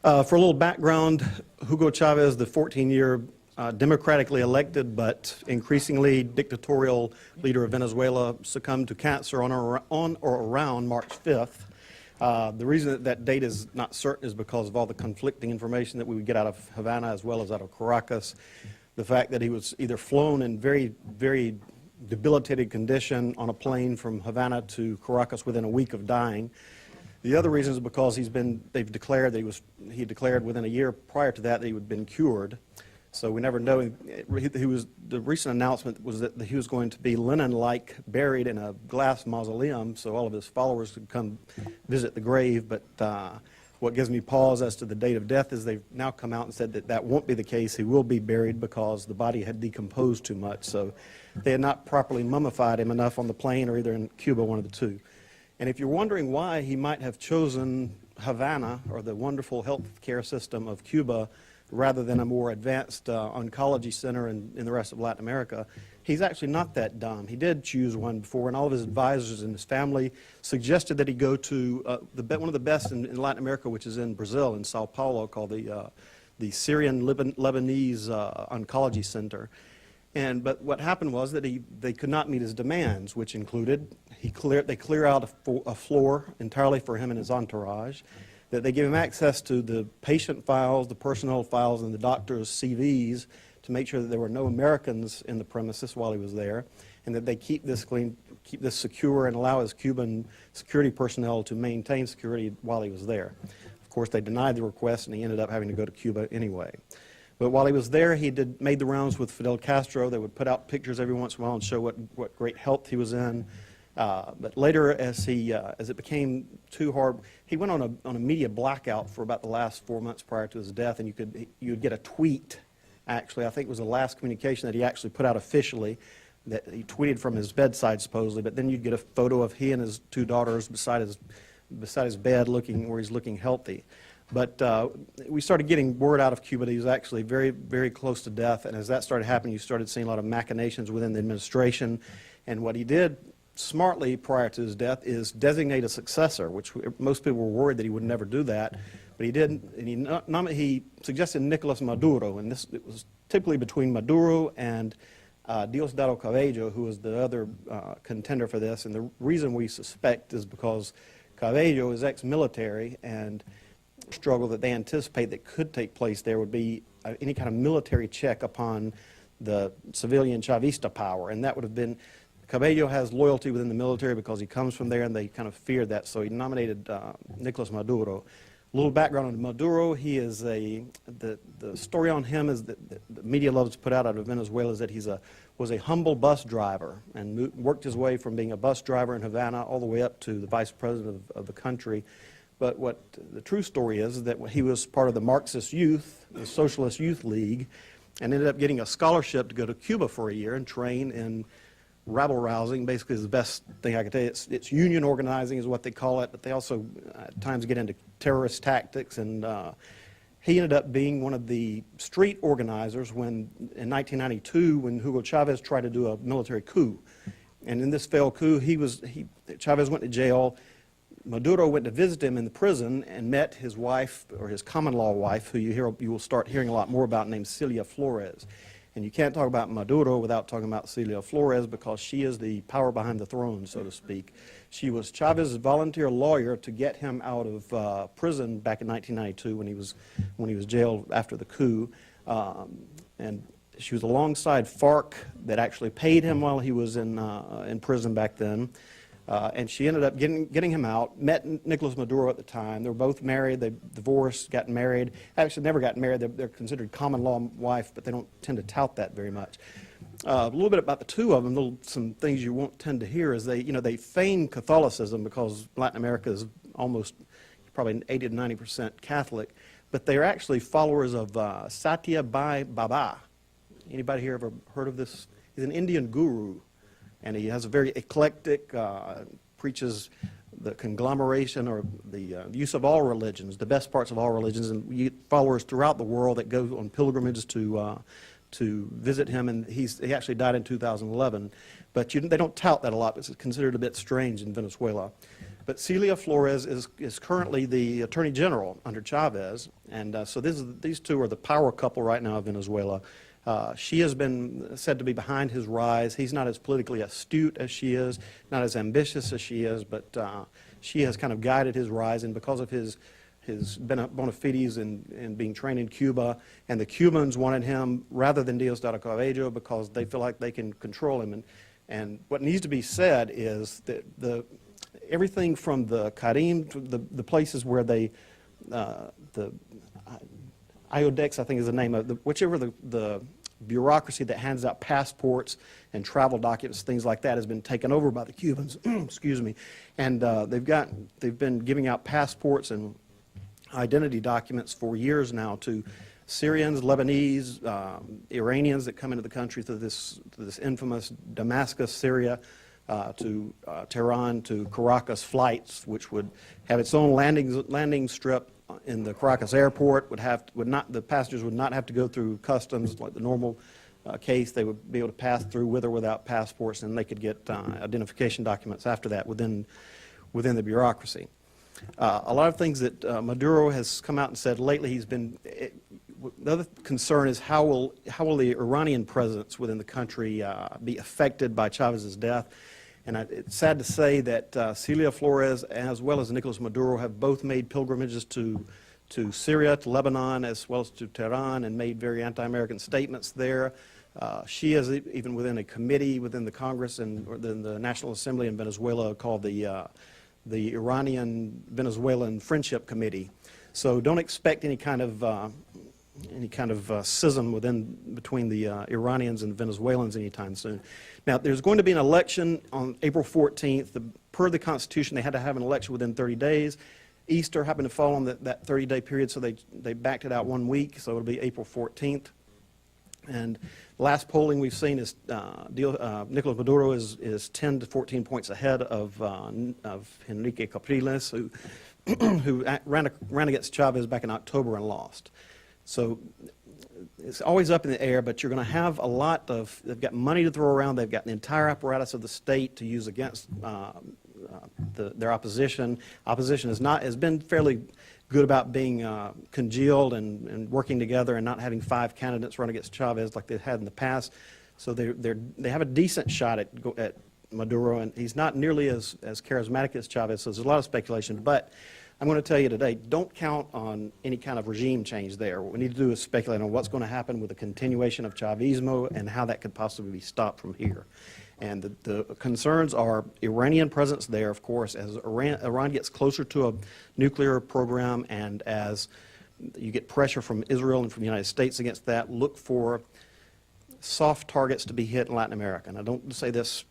For a little background, Hugo Chavez, the 14-year democratically elected but increasingly dictatorial leader of Venezuela, succumbed to cancer on or around March 5th. The reason that that date is not certain is because of all the conflicting information that we would get out of Havana as well as out of Caracas. The fact that he was either flown in very, very debilitated condition on a plane from Havana to Caracas within a week of dying. The other reason is because they've declared that he declared within a year prior to that he had been cured. So we never know. The recent announcement was that he was going to be Lenin-like buried in a glass mausoleum so all of his followers could come visit the grave. But what gives me pause as to the date of death is they've now come out and said that that won't be the case. He will be buried because the body had decomposed too much. So they had not properly mummified him enough on the plane or either in Cuba, one of the two. And if you're wondering why he might have chosen Havana or the wonderful health care system of Cuba rather than a more advanced oncology center in the rest of Latin America, he's actually not that dumb. He did choose one before, and all of his advisors and his family suggested that he go to one of the best in Latin America, which is in Brazil, in Sao Paulo, called the Syrian Lebanese Oncology Center. But what happened was that they could not meet his demands, which included they clear out a floor entirely for him and his entourage, that they give him access to the patient files, the personnel files, and the doctor's CVs to make sure that there were no Americans in the premises while he was there, and that they keep this clean, keep this secure, and allow his Cuban security personnel to maintain security while he was there. Of course, they denied the request, and he ended up having to go to Cuba anyway. But while he was there, he made the rounds with Fidel Castro. They would put out pictures every once in a while and show what great health he was in. But later, as it became too hard, he went on a media blackout for about the last 4 months prior to his death, and you would get a tweet. Actually, I think it was the last communication that he actually put out officially, that he tweeted from his bedside supposedly. But then you'd get a photo of he and his two daughters beside his bed, where he's looking healthy. But we started getting word out of Cuba that he was actually very, very close to death. And as that started happening, you started seeing a lot of machinations within the administration. And what he did smartly prior to his death is designate a successor, which most people were worried that he would never do that. But he did, and he suggested Nicolas Maduro. And it was typically between Maduro and Diosdado Cabello, who was the other contender for this. And the reason we suspect is because Cabello is ex-military, and struggle that they anticipate that could take place there would be any kind of military check upon the civilian Chavista power, and that would have been, Cabello has loyalty within the military because he comes from there, and they kind of feared that, so he nominated Nicolas Maduro. A little background on Maduro: he is the story on him is that the media loves to put out of Venezuela is that was a humble bus driver and worked his way from being a bus driver in Havana all the way up to the vice president of the country. But what the true story is that he was part of the Marxist Youth, the Socialist Youth League, and ended up getting a scholarship to go to Cuba for a year and train in rabble-rousing. Basically, is the best thing I can tell you. It's union organizing is what they call it, but they also at times get into terrorist tactics. And he ended up being one of the street organizers in 1992 when Hugo Chavez tried to do a military coup. And in this failed coup, Chavez went to jail. Maduro went to visit him in the prison and met his wife, or his common-law wife, who you will start hearing a lot more about, named Celia Flores. And you can't talk about Maduro without talking about Celia Flores because she is the power behind the throne, so to speak. She was Chavez's volunteer lawyer to get him out of prison back in 1992 when he was jailed after the coup. And she was alongside FARC that actually paid him while he was in prison back then. And she ended up getting him out, met Nicolas Maduro at the time. They were both married. They divorced, got married. Actually never got married. They're considered common law wife, but they don't tend to tout that very much. A little bit about the two of them, some things you won't tend to hear is they feign Catholicism because Latin America is almost probably 80 to 90% Catholic, but they're actually followers of Satya Bhai Baba. Anybody here ever heard of this? He's an Indian guru. And he has a very eclectic, preaches the conglomeration or the use of all religions, the best parts of all religions, and we get followers throughout the world that go on pilgrimages to visit him. And he actually died in 2011, but they don't tout that a lot. It's considered a bit strange in Venezuela. But Celia Flores is currently the Attorney General under Chavez, and so these two are the power couple right now of Venezuela. She has been said to be behind his rise. He's not as politically astute as she is, not as ambitious as she is, but she has kind of guided his rise, and because of his bona fides in being trained in Cuba, and the Cubans wanted him rather than Diosdado Cabello because they feel like they can control him. And what needs to be said is that everything from the Karim to the places where the IODEX, I think is the name of whichever the bureaucracy that hands out passports and travel documents, things like that, has been taken over by the Cubans. Excuse me, and they've been giving out passports and identity documents for years now to Syrians, Lebanese, Iranians that come into the country through this infamous Damascus, Syria, to Tehran, to Caracas flights, which would have its own landing strip in the Caracas airport. The passengers would not have to go through customs like the normal case. They would be able to pass through with or without passports, and they could get identification documents after that within the bureaucracy. A lot of things that Maduro has come out and said lately. The other concern is how will the Iranian presence within the country be affected by Chavez's death? And it's sad to say that Celia Flores, as well as Nicolas Maduro, have both made pilgrimages to Syria, to Lebanon, as well as to Tehran, and made very anti-American statements there. She is even within a committee within the Congress and within the National Assembly in Venezuela called the Iranian-Venezuelan Friendship Committee. So don't expect any kind of schism between the Iranians and the Venezuelans anytime soon. Now, there's going to be an election on April 14th. Per the Constitution, they had to have an election within 30 days. Easter happened to fall on that 30-day period, so they backed it out 1 week, so it'll be April 14th. And the last polling we've seen is Nicolas Maduro is 10 to 14 points ahead of Enrique Capriles, who ran against Chavez back in October and lost. So it's always up in the air, but you're going to have they've got money to throw around. They've got the entire apparatus of the state to use against their opposition. Opposition has been fairly good about being congealed and working together and not having 5 candidates run against Chavez like they've had in the past. So they have a decent shot at Maduro, and he's not nearly as charismatic as Chavez, so there's a lot of speculation. But I'm going to tell you today, don't count on any kind of regime change there. What we need to do is speculate on what's going to happen with the continuation of Chavismo and how that could possibly be stopped from here. And the concerns are Iranian presence there, of course, as Iran gets closer to a nuclear program, and as you get pressure from Israel and from the United States against that, look for soft targets to be hit in Latin America. And I don't say this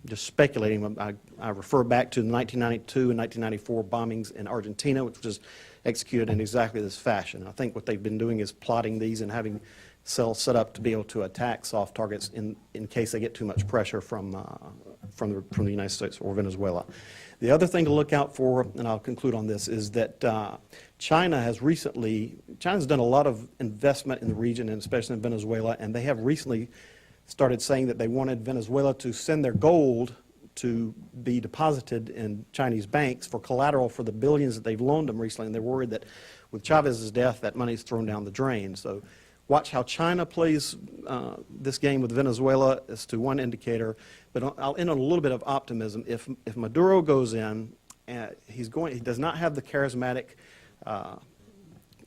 just speculating. I refer back to the 1992 and 1994 bombings in Argentina, which was executed in exactly this fashion. I think what they've been doing is plotting these and having cells set up to be able to attack soft targets in case they get too much pressure from the United States or Venezuela. The other thing to look out for, and I'll conclude on this, is that China's done a lot of investment in the region, and especially in Venezuela, and they have recently started saying that they wanted Venezuela to send their gold to be deposited in Chinese banks for collateral for the billions that they've loaned them recently, and they're worried that with Chavez's death, that money's thrown down the drain. So watch how China plays this game with Venezuela as to one indicator. But I'll end on a little bit of optimism. If Maduro goes in, he does not have the charismatic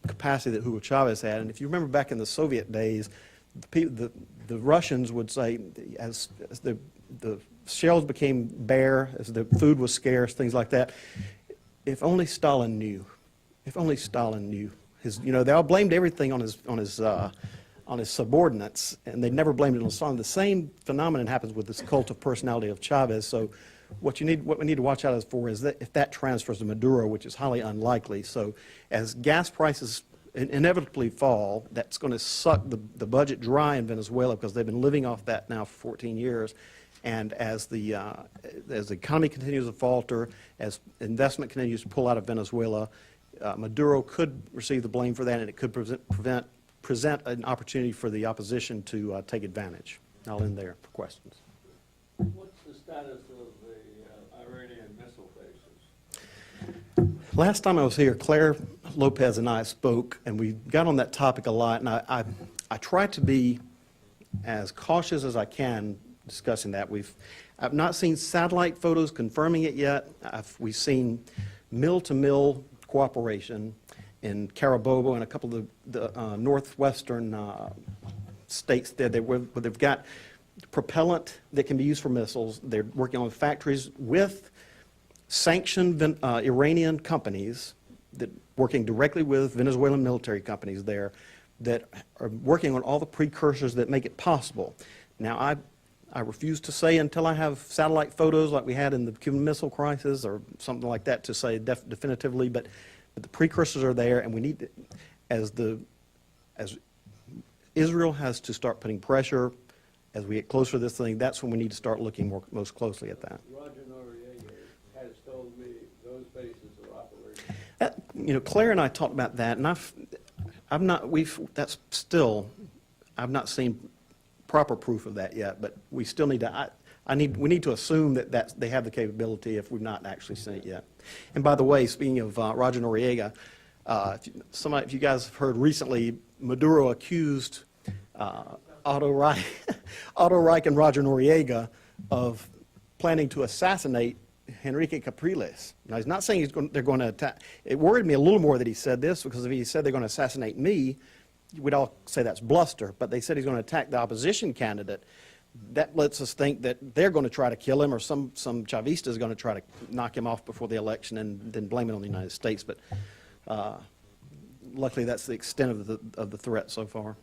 capacity that Hugo Chavez had. And if you remember back in the Soviet days, the Russians would say, as the shells became bare, as the food was scarce, things like that, if only Stalin knew. If only Stalin knew. They all blamed everything on his subordinates, and they never blamed it on Stalin. The same phenomenon happens with this cult of personality of Chavez. So what we need to watch out for is that if that transfers to Maduro, which is highly unlikely. So as gas prices inevitably fall, that's going to suck the budget dry in Venezuela, because they've been living off that now for 14 years. And as the economy continues to falter, as investment continues to pull out of Venezuela, Maduro could receive the blame for that, and it could present an opportunity for the opposition to take advantage. I'll end there for questions. What's the status of the Iranian missile bases? Last time I was here, Claire Lopez and I spoke, and we got on that topic a lot, and I try to be as cautious as I can discussing that. I've not seen satellite photos confirming it yet. We've seen mill-to-mill cooperation in Carabobo and a couple of the northwestern states there where they've got propellant that can be used for missiles. They're working on factories with sanctioned Iranian companies that working directly with Venezuelan military companies there that are working on all the precursors that make it possible. Now, I refuse to say until I have satellite photos like we had in the Cuban Missile Crisis or something like that to say definitively, but the precursors are there, and we need to, as Israel has to start putting pressure as we get closer to this thing, that's when we need to start looking most closely at that. Roger Noriega has told me those bases are operating. Claire and I talked about that, and I've not seen proper proof of that yet, but we still need to, we need to assume that they have the capability if we've not actually seen it yet. And by the way, speaking of Roger Noriega, if you guys have heard recently, Maduro accused Otto Reich and Roger Noriega of planning to assassinate Enrique Capriles. Now, he's not saying they're going to attack. It worried me a little more that he said this, because if he said they're going to assassinate me, we'd all say that's bluster. But they said he's going to attack the opposition candidate. That lets us think that they're going to try to kill him, or some Chavista is going to try to knock him off before the election and then blame it on the United States. But luckily, that's the extent of the threat so far.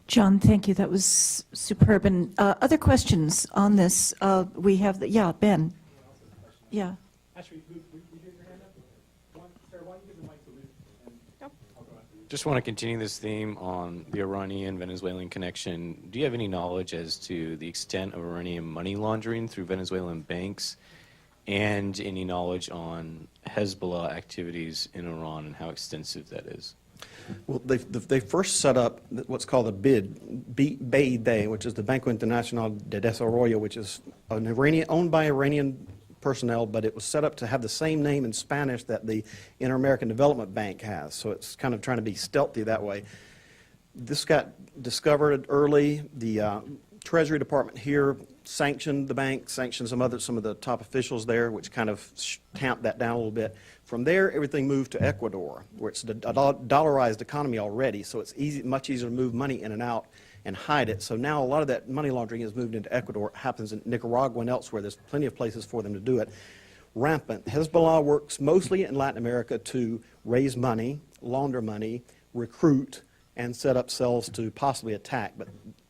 John, thank you. That was superb. And other questions on this? We have Ben. Yeah. Actually, Luke, you get your hand up? Sarah, why don't you give the mic to Luke? And Yep. I'll go after you. Just want to continue this theme on the Iranian-Venezuelan connection. Do you have any knowledge as to the extent of Iranian money laundering through Venezuelan banks, and any knowledge on Hezbollah activities in Iran and how extensive that is? Well, they first set up what's called a BID, which is the Banco Internacional de Desarrollo, which is owned by Iranian personnel, but it was set up to have the same name in Spanish that the Inter-American Development Bank has. So it's kind of trying to be stealthy that way. This got discovered early. The Treasury Department here sanctioned the bank, sanctioned some of the top officials there, which kind of tamped that down a little bit. From there, everything moved to Ecuador, where it's a dollarized economy already, so it's much easier to move money in and out and hide it. So now a lot of that money laundering has moved into Ecuador. It happens in Nicaragua and elsewhere. There's plenty of places for them to do it. Rampant. Hezbollah works mostly in Latin America to raise money, launder money, recruit, and set up cells to possibly attack, but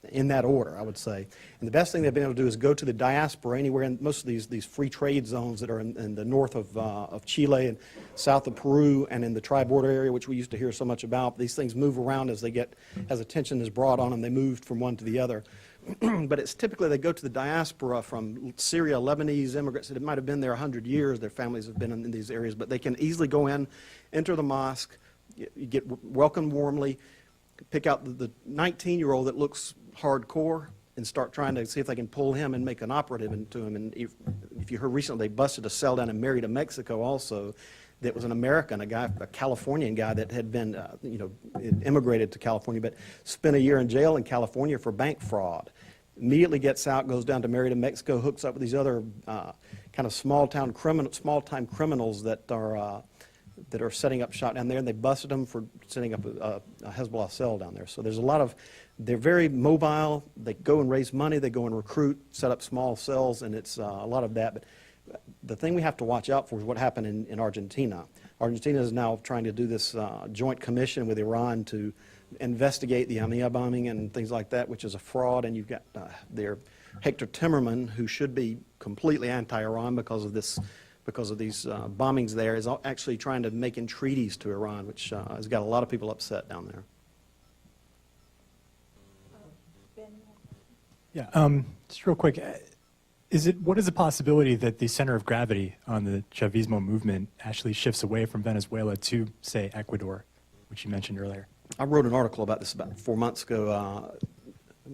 in that order, I would say. And the best thing they've been able to do is go to the diaspora anywhere in most of these free trade zones that are in the north of Chile and south of Peru and in the tri-border area, which we used to hear so much about. These things move around as attention is brought on them. They moved from one to the other. But it's typically they go to the diaspora from Syria, Lebanese immigrants that might have been there 100 years. Their families have been in these areas, but they can easily go in, enter the mosque, you get welcomed warmly, pick out the 19-year-old that looks hardcore and start trying to see if they can pull him and make an operative into him. And if you heard recently, they busted a cell down in Mérida, Mexico also, that was an American, a Californian guy that had been, immigrated to California, but spent a year in jail in California for bank fraud. Immediately gets out, goes down to Mérida, Mexico, hooks up with these other kind of small-time criminals that are setting up shop down there, and they busted them for setting up a Hezbollah cell down there. So there's a lot of, they're very mobile. They go and raise money. They go and recruit, set up small cells, and it's a lot of that. But the thing we have to watch out for is what happened in Argentina. Argentina is now trying to do this joint commission with Iran to investigate the Amia bombing and things like that, which is a fraud. And you've got there Hector Timerman, who should be completely anti-Iran because of these bombings there, is actually trying to make entreaties to Iran, which has got a lot of people upset down there. Yeah, just real quick, what is the possibility that the center of gravity on the Chavismo movement actually shifts away from Venezuela to, say, Ecuador, which you mentioned earlier? I wrote an article about this about 4 months ago.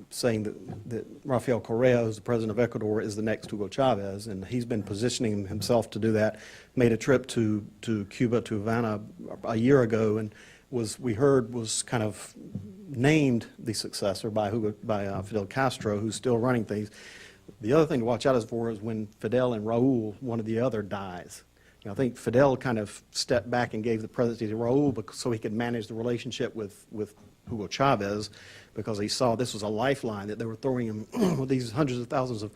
saying that Rafael Correa, who's the president of Ecuador, is the next Hugo Chavez, and he's been positioning himself to do that. Made a trip to Cuba, to Havana, a year ago, and we heard was kind of named the successor by Fidel Castro, who's still running things. The other thing to watch out for is when Fidel and Raul, one or the other, dies. I think Fidel kind of stepped back and gave the presidency to Raul so he could manage the relationship with Hugo Chavez, because he saw this was a lifeline that they were throwing him with these hundreds of thousands of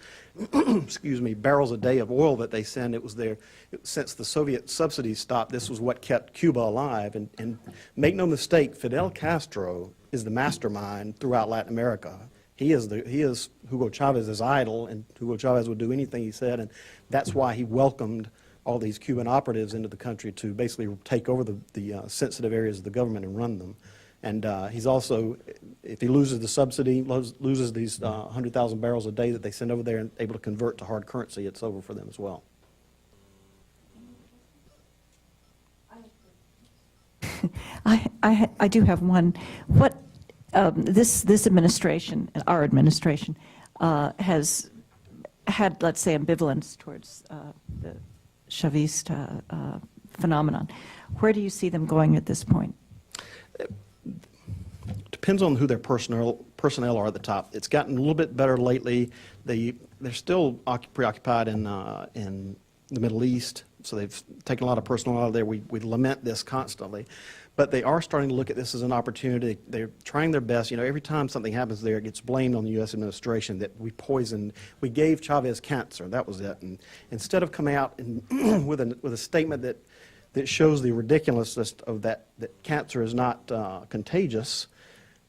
barrels a day of oil that they send. It was there since the Soviet subsidies stopped. This was what kept Cuba alive. And make no mistake, Fidel Castro is the mastermind throughout Latin America. He is Hugo Chavez's idol, and Hugo Chavez would do anything he said, and that's why he welcomed all these Cuban operatives into the country to basically take over the sensitive areas of the government and run them. And he's also, if he loses the subsidy, loses these 100,000 barrels a day that they send over there and able to convert to hard currency, it's over for them as well. I do have one. What this administration, our administration, has had, let's say, ambivalence towards the Chavista phenomenon. Where do you see them going at this point? Depends on who their personnel are at the top. It's gotten a little bit better lately. They're still preoccupied in the Middle East, so they've taken a lot of personnel out of there. We lament this constantly, but they are starting to look at this as an opportunity. They're trying their best. Every time something happens there, it gets blamed on the U.S. administration that we gave Chavez cancer. That was it. And instead of coming out and with a statement that shows the ridiculousness of that cancer is not contagious,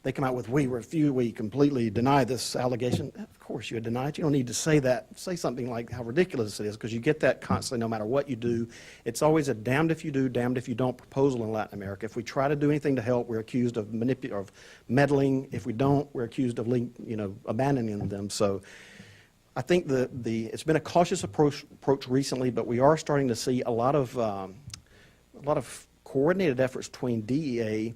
they come out with, we completely deny this allegation. Of course you would deny it. You don't need to say that. Say something like how ridiculous it is, because you get that constantly no matter what you do. It's always a damned if you do, damned if you don't proposal in Latin America. If we try to do anything to help, we're accused of meddling. If we don't, we're accused of abandoning them. So I think it's been a cautious approach recently, but we are starting to see a lot of coordinated efforts between DEA,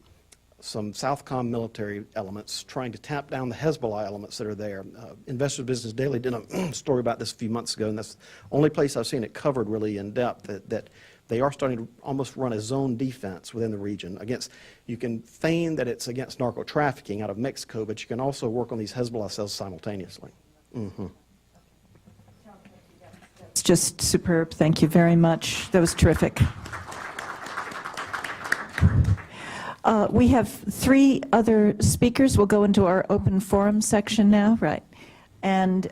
some Southcom military elements trying to tap down the Hezbollah elements that are there. Investor's Business Daily did a story about this a few months ago, and that's the only place I've seen it covered really in depth, that they are starting to almost run a zone defense within the region against, you can feign that it's against narco trafficking out of Mexico, but you can also work on these Hezbollah cells simultaneously. Mm-hmm. It's just superb. Thank you very much. That was terrific. We have 3 other speakers. We'll go into our open forum section now, right? And